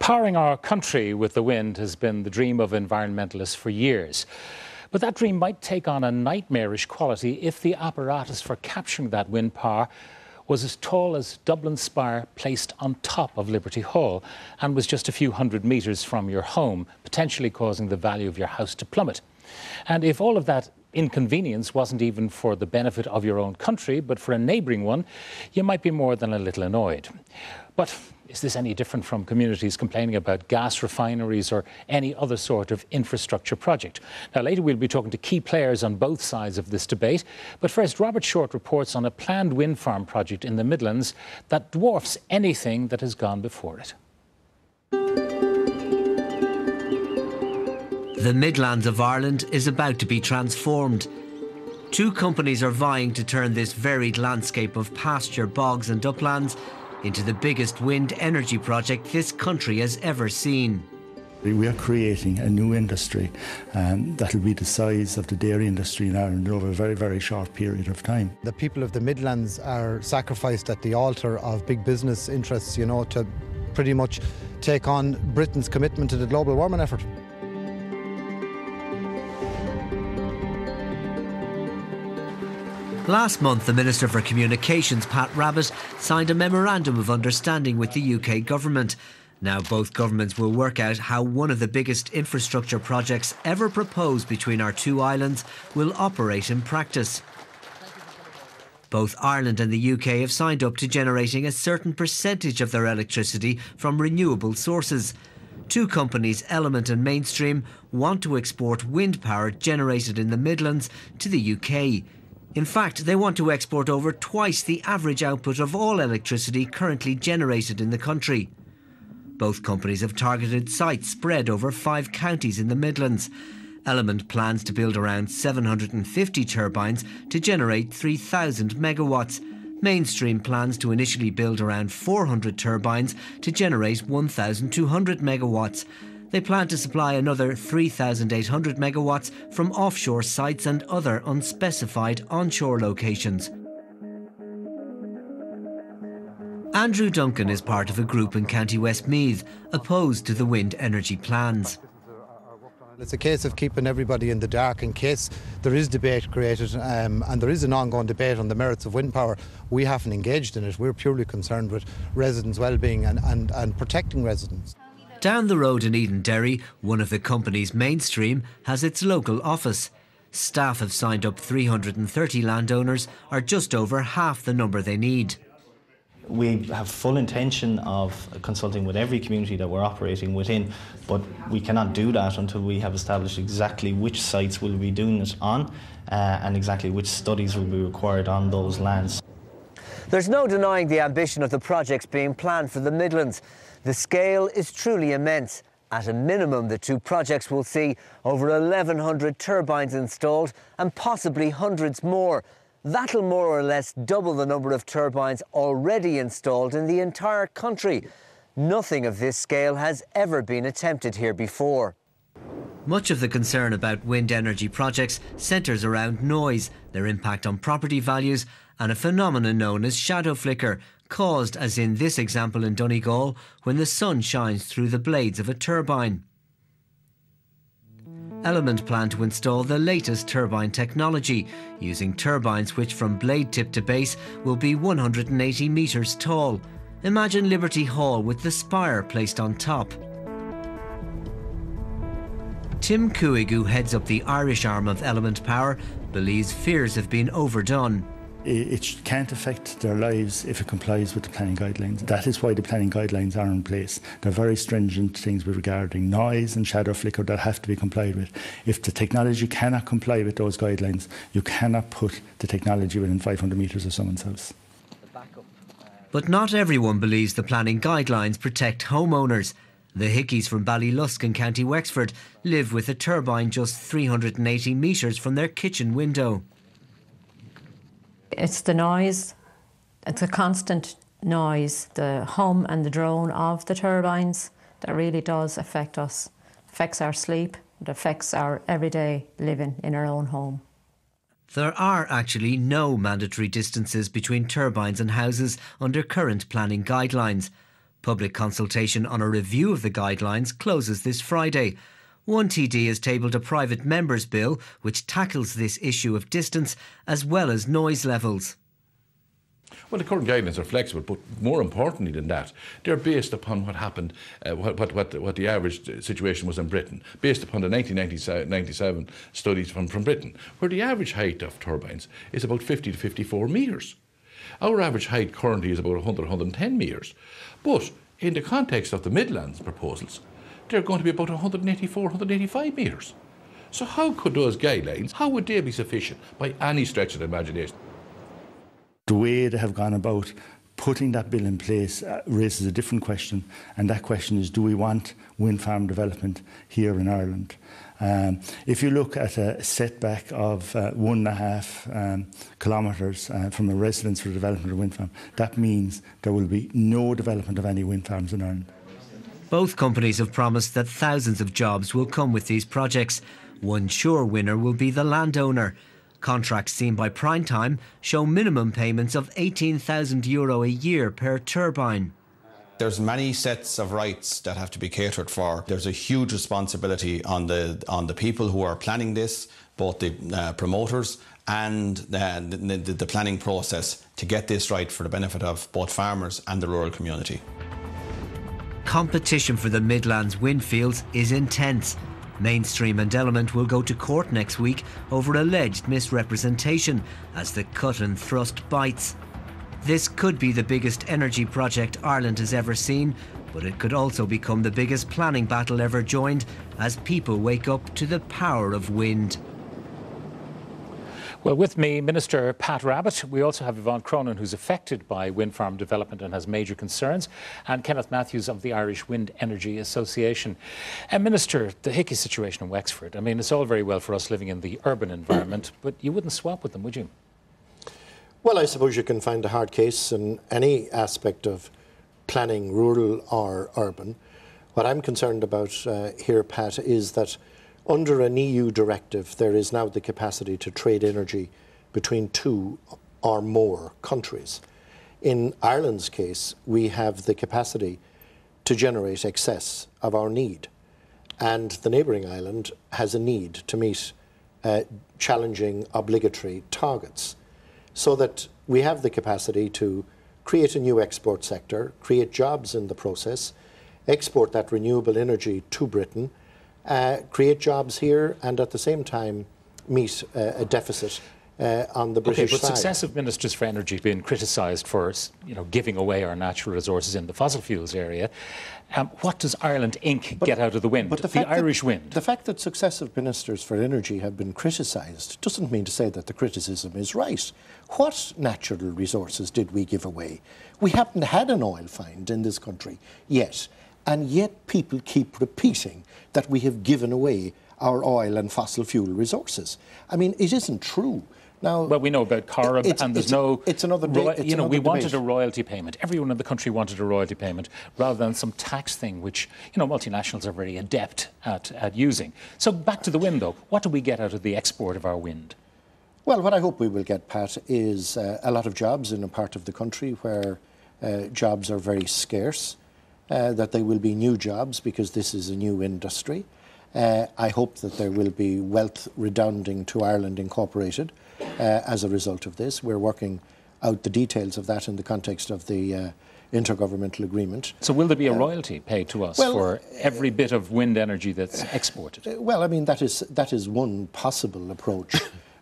Powering our country with the wind has been the dream of environmentalists for years. But that dream might take on a nightmarish quality if the apparatus for capturing that wind power was as tall as Dublin Spire placed on top of Liberty Hall and was just a few hundred metres from your home, potentially causing the value of your house to plummet. And if all of that inconvenience wasn't even for the benefit of your own country, but for a neighbouring one, you might be more than a little annoyed. But is this any different from communities complaining about gas refineries or any other sort of infrastructure project? Now, later we'll be talking to key players on both sides of this debate. But first, Robert Short reports on a planned wind farm project in the Midlands that dwarfs anything that has gone before it. The Midlands of Ireland is about to be transformed. Two companies are vying to turn this varied landscape of pasture, bogs and uplands into the biggest wind energy project this country has ever seen. We are creating a new industry that will be the size of the dairy industry in Ireland over a very, very short period of time. The people of the Midlands are sacrificed at the altar of big business interests, to pretty much take on Britain's commitment to the global warming effort. Last month, the Minister for Communications, Pat Rabbitte, signed a memorandum of understanding with the UK government. Now both governments will work out how one of the biggest infrastructure projects ever proposed between our two islands will operate in practice. Both Ireland and the UK have signed up to generating a certain percentage of their electricity from renewable sources. Two companies, Element and Mainstream, want to export wind power generated in the Midlands to the UK. In fact, they want to export over twice the average output of all electricity currently generated in the country. Both companies have targeted sites spread over 5 counties in the Midlands. Element plans to build around 750 turbines to generate 3,000 megawatts. Mainstream plans to initially build around 400 turbines to generate 1,200 megawatts. They plan to supply another 3,800 megawatts from offshore sites and other unspecified onshore locations. Andrew Duncan is part of a group in County Westmeath opposed to the wind energy plans. It's a case of keeping everybody in the dark in case there is debate created and there is an ongoing debate on the merits of wind power. We haven't engaged in it. We're purely concerned with residents' well-being and protecting residents. Down the road in Edenderry, one of the companies, Mainstream, has its local office. Staff have signed up 330 landowners, or just over half the number they need. We have full intention of consulting with every community that we're operating within, but we cannot do that until we have established exactly which sites we'll be doing it on and exactly which studies will be required on those lands. There's no denying the ambition of the projects being planned for the Midlands. The scale is truly immense. At a minimum, the two projects will see over 1,100 turbines installed and possibly hundreds more. That'll more or less double the number of turbines already installed in the entire country. Nothing of this scale has ever been attempted here before. Much of the concern about wind energy projects centres around noise, their impact on property values and a phenomenon known as shadow flicker, caused, as in this example in Donegal, when the sun shines through the blades of a turbine. Element plan to install the latest turbine technology, using turbines which from blade tip to base will be 180 metres tall. Imagine Liberty Hall with the spire placed on top. Tim Cooig, who heads up the Irish arm of Element Power, believes fears have been overdone. It can't affect their lives if it complies with the planning guidelines. That is why the planning guidelines are in place. They're very stringent things regarding noise and shadow flicker that have to be complied with. If the technology cannot comply with those guidelines, you cannot put the technology within 500 metres of someone's house. But not everyone believes the planning guidelines protect homeowners. The Hickeys from Ballylusk in County Wexford live with a turbine just 380 metres from their kitchen window. It's the noise, it's a constant noise, the hum and the drone of the turbines that really does affect us. It affects our sleep, it affects our everyday living in our own home. There are actually no mandatory distances between turbines and houses under current planning guidelines. Public consultation on a review of the guidelines closes this Friday. One TD has tabled a private members' bill which tackles this issue of distance as well as noise levels. Well, the current guidelines are flexible, but more importantly than that, they're based upon what happened, what the average situation was in Britain, based upon the 1997 studies from Britain, where the average height of turbines is about 50 to 54 metres. Our average height currently is about 100, 110 metres. But in the context of the Midlands proposals, they're going to be about 184, 185 metres. So how could those guidelines, how would they be sufficient by any stretch of the imagination? The way they have gone about putting that bill in place raises a different question, and that question is, do we want wind farm development here in Ireland? If you look at a setback of 1.5 kilometres from a residence for the development of a wind farm, that means there will be no development of any wind farms in Ireland. Both companies have promised that thousands of jobs will come with these projects. One sure winner will be the landowner. Contracts seen by PrimeTime show minimum payments of €18,000 a year per turbine. There's many sets of rights that have to be catered for. There's a huge responsibility on the people who are planning this, both the promoters and the planning process, to get this right for the benefit of both farmers and the rural community. Competition for the Midlands wind fields is intense. Mainstream and Element will go to court next week over alleged misrepresentation as the cut and thrust bites. This could be the biggest energy project Ireland has ever seen, but it could also become the biggest planning battle ever joined as people wake up to the power of wind. Well, with me, Minister Pat Rabbitte. We also have Yvonne Cronin, who's affected by wind farm development and has major concerns, and Kenneth Matthews of the Irish Wind Energy Association. And Minister, the Hickey situation in Wexford, I mean, it's all very well for us living in the urban environment, but you wouldn't swap with them, would you? Well, I suppose you can find a hard case in any aspect of planning, rural or urban. What I'm concerned about here, Pat, is that under an EU directive, there is now the capacity to trade energy between two or more countries. In Ireland's case, we have the capacity to generate excess of our need. And the neighbouring island has a need to meet challenging obligatory targets, so that we have the capacity to create a new export sector, create jobs in the process, export that renewable energy to Britain, create jobs here, and at the same time meet a deficit on the British side. But successive ministers for energy have been criticised for, giving away our natural resources in the fossil fuels area. What does Ireland Inc. get out of the wind, the Irish wind? The fact that successive ministers for energy have been criticised doesn't mean to say that the criticism is right. What natural resources did we give away? We haven't had an oil find in this country yet. And yet people keep repeating that we have given away our oil and fossil fuel resources. I mean, it isn't true. Now, well, we know about Corrib, and there's no... It's another day. We wanted a royalty payment. Everyone in the country wanted a royalty payment rather than some tax thing, which, multinationals are very adept at using. So back to the wind, though. What do we get out of the export of our wind? Well, what I hope we will get, Pat, is a lot of jobs in a part of the country where jobs are very scarce. That there will be new jobs because this is a new industry. I hope that there will be wealth redounding to Ireland Incorporated as a result of this. We're working out the details of that in the context of the intergovernmental agreement. So will there be a royalty paid to us for every bit of wind energy that's exported? Well, I mean, that is one possible approach.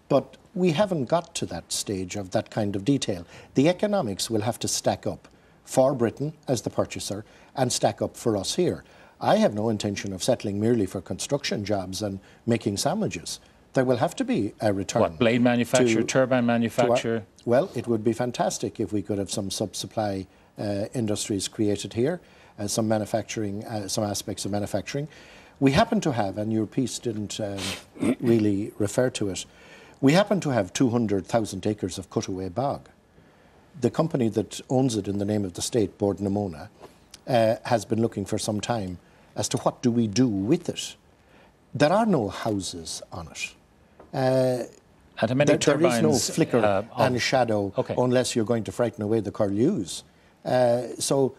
But we haven't got to that stage of that kind of detail. The economics will have to stack up for Britain as the purchaser and stack up for us here. I have no intention of settling merely for construction jobs and making sandwiches. There will have to be a return. What, blade manufacture, turbine manufacture? Well, it would be fantastic if we could have some sub-supply industries created here, some manufacturing, some aspects of manufacturing. We happen to have, and your piece didn't really refer to it, we happen to have 200,000 acres of cutaway bog. The company that owns it in the name of the state, Bord na Móna, has been looking for some time as to what do we do with it. There are no houses on it. And how many there turbines? There is no flicker and shadow unless you're going to frighten away the curlews. So,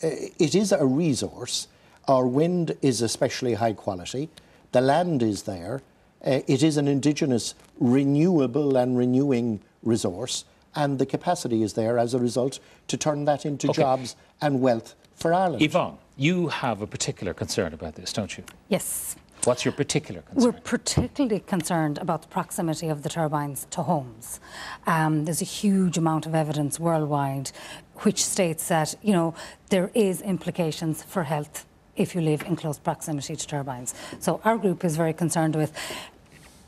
it is a resource. Our wind is especially high quality. The land is there. It is an indigenous, renewable and renewing resource, and the capacity is there as a result to turn that into jobs and wealth for Ireland. Yvonne, you have a particular concern about this, don't you? Yes. What's your particular concern? We're particularly concerned about the proximity of the turbines to homes. There's a huge amount of evidence worldwide which states that, you know, there is implications for health if you live in close proximity to turbines. So our group is very concerned with,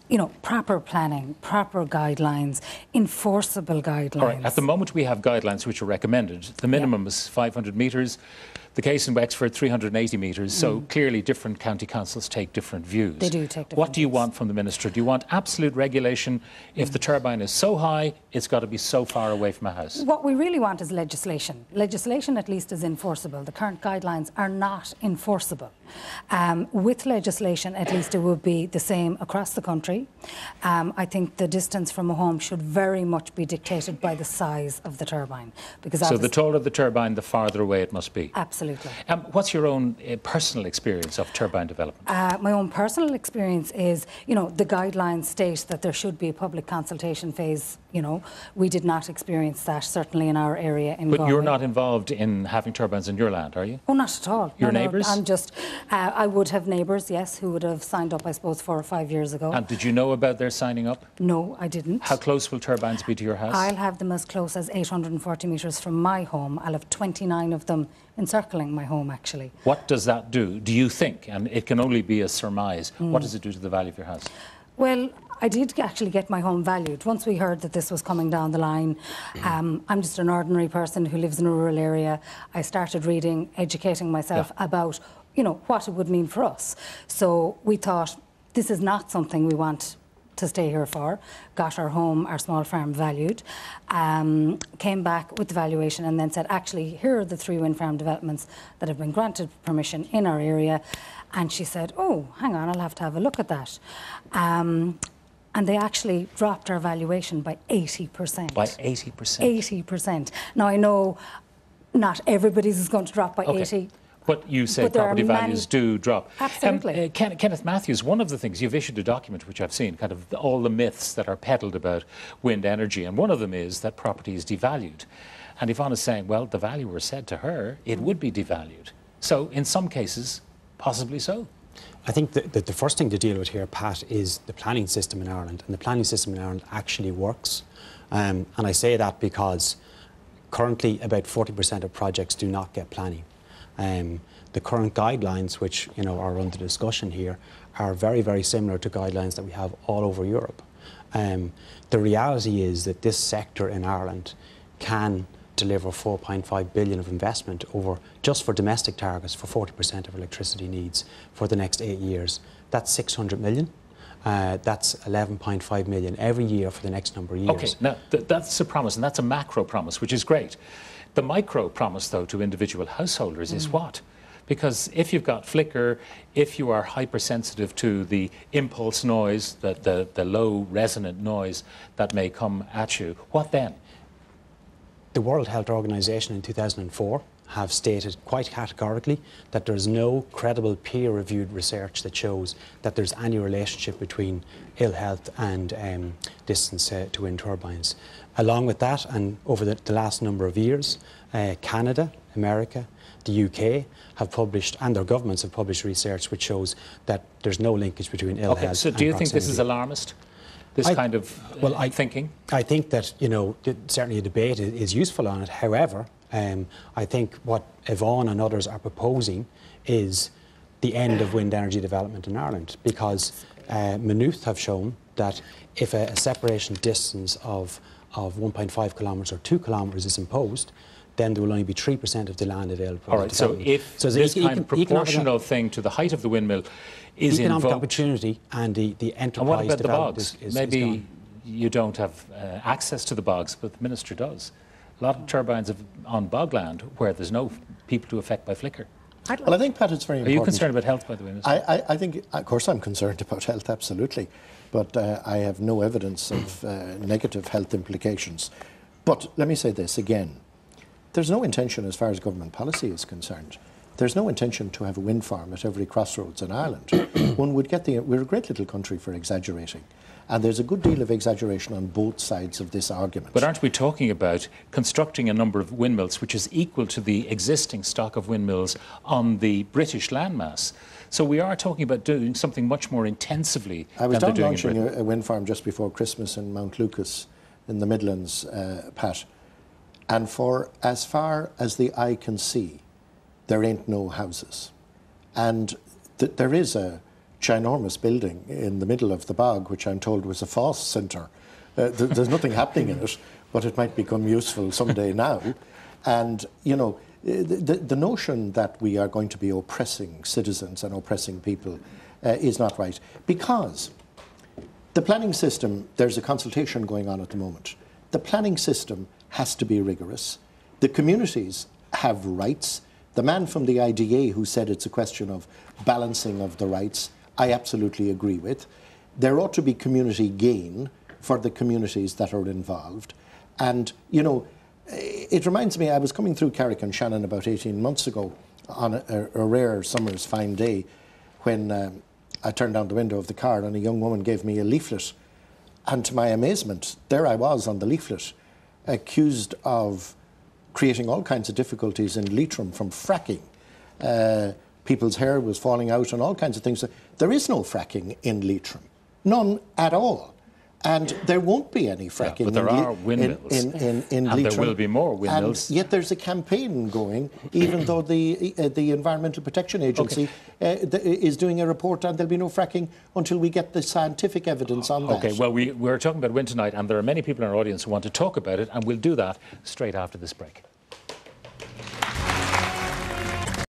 you know, proper planning, proper guidelines, enforceable guidelines. All right, at the moment we have guidelines which are recommended. The minimum is 500 metres. The case in Wexford, 380 metres. So clearly different county councils take different views. They do take different What do you views. want from the Minister? Do you want absolute regulation? If the turbine is so high, it's got to be so far away from a house? What we really want is legislation. Legislation at least is enforceable. The current guidelines are not enforceable. With legislation, at least it would be the same across the country. I think the distance from a home should very much be dictated by the size of the turbine. Because So the taller the turbine, the farther away it must be? Absolutely. What's your own personal experience of turbine development? My own personal experience is, you know, the guidelines state that there should be a public consultation phase. You know, we did not experience that, certainly in our area in But Galway. you're not involved in having turbines in your land, are you? Oh, not at all. Your No, neighbours? I'm just, I would have neighbours, yes, who would have signed up, I suppose, 4 or 5 years ago. And did you know about their signing up? No, I didn't. How close will turbines be to your house? I'll have them as close as 840 metres from my home. I'll have 29 of them encircling my home, actually. What does that do you think? And it can only be a surmise. What does it do to the value of your house? Well, I did actually get my home valued. Once we heard that this was coming down the line, I'm just an ordinary person who lives in a rural area. I started reading, educating myself about, you know, what it would mean for us. So we thought, this is not something we want to stay here for. Got our home, our small farm valued, came back with the valuation and then said, actually, here are the 3 wind farm developments that have been granted permission in our area. And she said, oh, hang on, I'll have to have a look at that. And they actually dropped our valuation by 80%. By 80%? 80%. Now, I know not everybody's is going to drop by 80%. But you say But there property are values do drop. Absolutely. Kenneth Matthews, one of the things, you've issued a document which I've seen, kind of all the myths that are peddled about wind energy, and one of them is that property is devalued. And Yvonne is saying, well, the valuer said to her it would be devalued. So in some cases, possibly so. I think that the first thing to deal with here, Pat, is the planning system in Ireland. And the planning system in Ireland actually works. And I say that because currently about 40% of projects do not get planning. The current guidelines, which are under discussion here, are very, very similar to guidelines that we have all over Europe. The reality is that this sector in Ireland can deliver 4.5 billion of investment over, just for domestic targets, for 40% of electricity needs for the next 8 years. That's 600 million. That's 11.5 million every year for the next number of years. Okay, now that's a promise, and that's a macro promise, which is great. The micro promise, though, to individual householders is what? Because if you've got flicker, if you are hypersensitive to the impulse noise, the low resonant noise that may come at you, what then? The World Health Organization in 2004 have stated quite categorically that there's no credible peer-reviewed research that shows that there's any relationship between ill health and distance to wind turbines. Along with that, and over the last number of years, Canada, America, the UK have published, and their governments have published research which shows that there's no linkage between ill health and so do you think this is proximity. alarmist? This kind of thinking? I think that, certainly a debate is useful on it. However, I think what Yvonne and others are proposing is the end of wind energy development in Ireland, because Maynooth have shown that if a separation distance of 1.5 kilometres or 2 kilometres is imposed, then there will only be 3% of the land available. All right, so if this kind of proportional thing to the height of the windmill is economic invoked, opportunity and the enterprise and what about the development bogs? is Maybe gone. you don't have access to the bogs, but the Minister does. A lot of turbines on bogland where there's no people to affect by flicker. Well, I think, Pat, it's very important. Are you concerned about health, by the way, Minister? I think, of course, I'm concerned about health, absolutely. But I have no evidence of negative health implications. But let me say this again. there's no intention, as far as government policy is concerned, there's no intention to have a wind farm at every crossroads in Ireland. One would get we're a great little country for exaggerating. And there's a good deal of exaggeration on both sides of this argument. But aren't we talking about constructing a number of windmills which is equal to the existing stock of windmills on the British landmass? So we are talking about doing something much more intensively. I was down launching a wind farm just before Christmas in Mount Lucas in the Midlands, Pat. And for as far as the eye can see, there ain't no houses. And there is a ginormous building in the middle of the bog, which I'm told was a FÁS centre. There's nothing happening in it, but it might become useful someday now. And, you know, the notion that we are going to be oppressing citizens and oppressing people is not right. Because the planning system, there's a consultation going on at the moment. The planning system has to be rigorous. The communities have rights. The man from the IDA who said it's a question of balancing of the rights, I absolutely agree with. There ought to be community gain for the communities that are involved. And, you know, it reminds me, I was coming through Carrick and Shannon about 18 months ago on a rare summer's fine day when I turned down the window of the car and a young woman gave me a leaflet. And to my amazement, there I was on the leaflet, accused of creating all kinds of difficulties in Leitrim from fracking. People's hair was falling out and all kinds of things. There is no fracking in Leitrim, none at all. And there won't be any fracking but there are windmills. in and Leitrim. There will be more windmills. And yet there's a campaign going, even though the Environmental Protection Agency is doing a report and there'll be no fracking until we get the scientific evidence on that. Okay, well, we're talking about wind tonight, and there are many people in our audience who want to talk about it, and we'll do that straight after this break.